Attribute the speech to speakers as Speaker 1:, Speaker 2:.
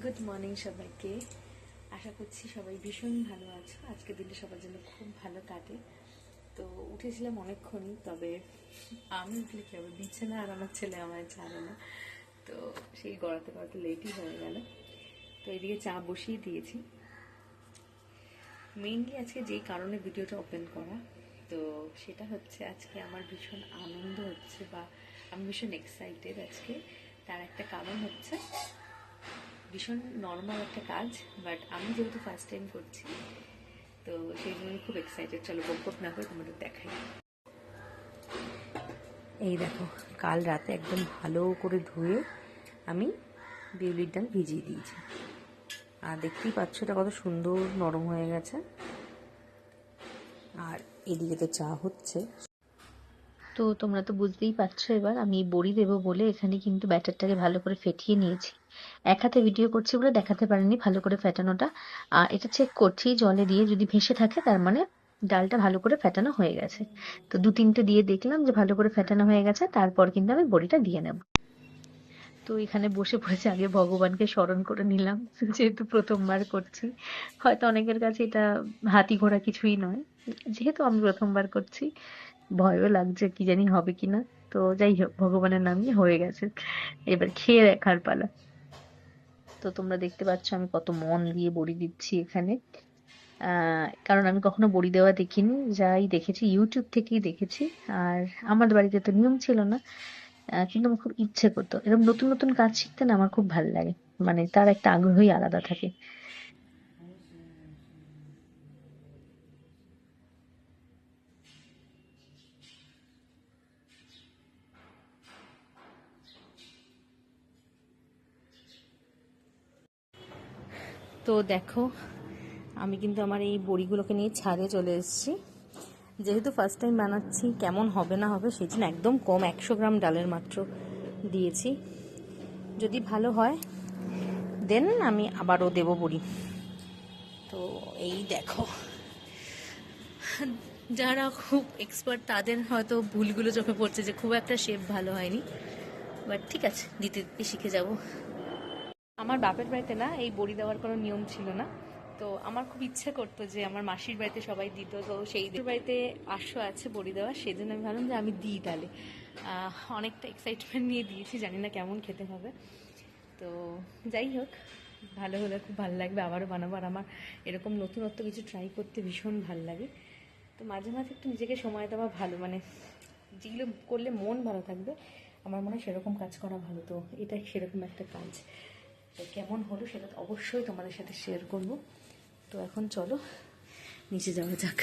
Speaker 1: Good morning সবাইকে। আশা করছি সবাই ভীষণ ভালো আছো। আজকের দিনটা সবার জন্য খুব ভালো কাটে। তো উঠেছিলাম অনেকক্ষণই, তবে আমি উঠলে কি হবে, বিছানা আর আমার ছেলে আমায় ছাড়ে না। তো সেই গড়াতে গড়াতে লেটই হয়ে গেল। তো এদিকে চা বসিয়ে দিয়েছি। মেইনলি আজকে যেই কারণে ভিডিওটা ওপেন করা, তো সেটা হচ্ছে আজকে আমার ভীষণ আনন্দ হচ্ছে, বা আমি ভীষণ এক্সাইটেড আজকে। তার একটা কারণ হচ্ছে ভীষণ নর্মাল একটা কাজ, বাট আমি যেহেতু ফার্স্ট টাইম করছি, তো সেই জন্য খুব এক্সাইটেড। চলো বকবক না করে তোমাদের দেখাই। এই দেখো, কাল রাতে একদম ভালো করে ধুয়ে আমি বিউলির ডাল ভিজিয়ে দিয়েছি, আর দেখতেই পাচ্ছ এটা কত সুন্দর নরম হয়ে গেছে। আর এদিকে তো চা হচ্ছে। তো তোমরা তো বুঝতেই পারছো, এবার আমি বড়ি দেবো বলে এখানে কিন্তু ব্যাটারটাকে ভালো করে ফেটিয়ে নিয়েছি। এক হাতে ভিডিও করছি বলে দেখাতে পারিনি ভালো করে ফেটানোটা। আর এটা চেক করছি জলে দিয়ে, যদি ভেসে থাকে তার মানে ডালটা ভালো করে ফেটানো হয়ে গেছে। তো 2-3টে দিয়ে দেখলাম যে ভালো করে ফেটানো হয়ে গেছে, তারপর কিন্তু আমি বড়িটা দিয়ে নেব। তো এখানে বসে পড়েছে, আগে ভগবানকে স্মরণ করে নিলাম, যেহেতু প্রথমবার করছি। হয়তো অনেকের কাছে এটা হাতি ঘোড়া কিছুই নয়, যেহেতু আমি প্রথমবার করছি ভয়ও লাগছে কি জানি হবে কিনা। তো যাই হোক, ভগবানের নাম নিয়ে হয়ে গেছে, এবার খেয়ে দেখার পালা। তো তোমরা দেখতে পাচ্ছ আমি কত মন দিয়ে বড়ি দিচ্ছি এখানে। কারণ আমি কখনো বড়ি দেওয়া দেখিনি, যাই দেখেছি ইউটিউব থেকেই দেখেছি। আর আমাদের বাড়িতে তো নিয়ম ছিল না, কিন্তু আমার খুব ইচ্ছে করতো এরকম নতুন নতুন কাজ শিখতে, না আমার খুব ভালো লাগে, মানে তার একটা আগ্রহই আলাদা থাকে। তো দেখো, আমি কিন্তু আমার এই বড়িগুলোকে নিয়ে ছাদে চলে এসেছি। যেহেতু ফার্স্ট টাইম বানাচ্ছি, কেমন হবে না হবে সেই জন্য একদম কম 100 গ্রাম ডালের মাত্র দিয়েছি। যদি ভালো হয় দেন আমি আবারও দেবো বড়ি। তো এই দেখো, যারা খুব এক্সপার্ট তাদের হয়তো ভুলগুলো চোখে পড়ছে যে খুব একটা শেপ ভালো হয়নি, বাট ঠিক আছে, দিতে দিতে শিখে যাব। আমার বাপের বাড়িতে না এই বড়ি দেওয়ার কোনো নিয়ম ছিল না। তো আমার খুব ইচ্ছে করতো যে আমার মাসির বাড়িতে সবাই দিত, তো সেই বাড়িতে আশা আছে বড়ি দেওয়া, সেই জন্য আমি ভাবলাম যে আমি দিই তাহলে। অনেকটা এক্সাইটমেন্ট নিয়ে দিয়েছি, জানি না কেমন খেতে হবে। তো যাই হোক, ভালো হলে খুব ভালো লাগবে, আবারও বানাবো। আর আমার এরকম নতুনত্ব কিছু ট্রাই করতে ভীষণ ভালো লাগে। তো মাঝে মাঝে একটু নিজেকে সময় দেওয়া ভালো, মানে যেগুলো করলে মন ভালো থাকবে আমার মনে হয় সেরকম কাজ করা ভালো। তো এটা সেরকম একটা কাজ। তো কেমন হলো সেটা তো অবশ্যই তোমাদের সাথে শেয়ার করব। তো এখন চলো নিচে যাওয়া যাক।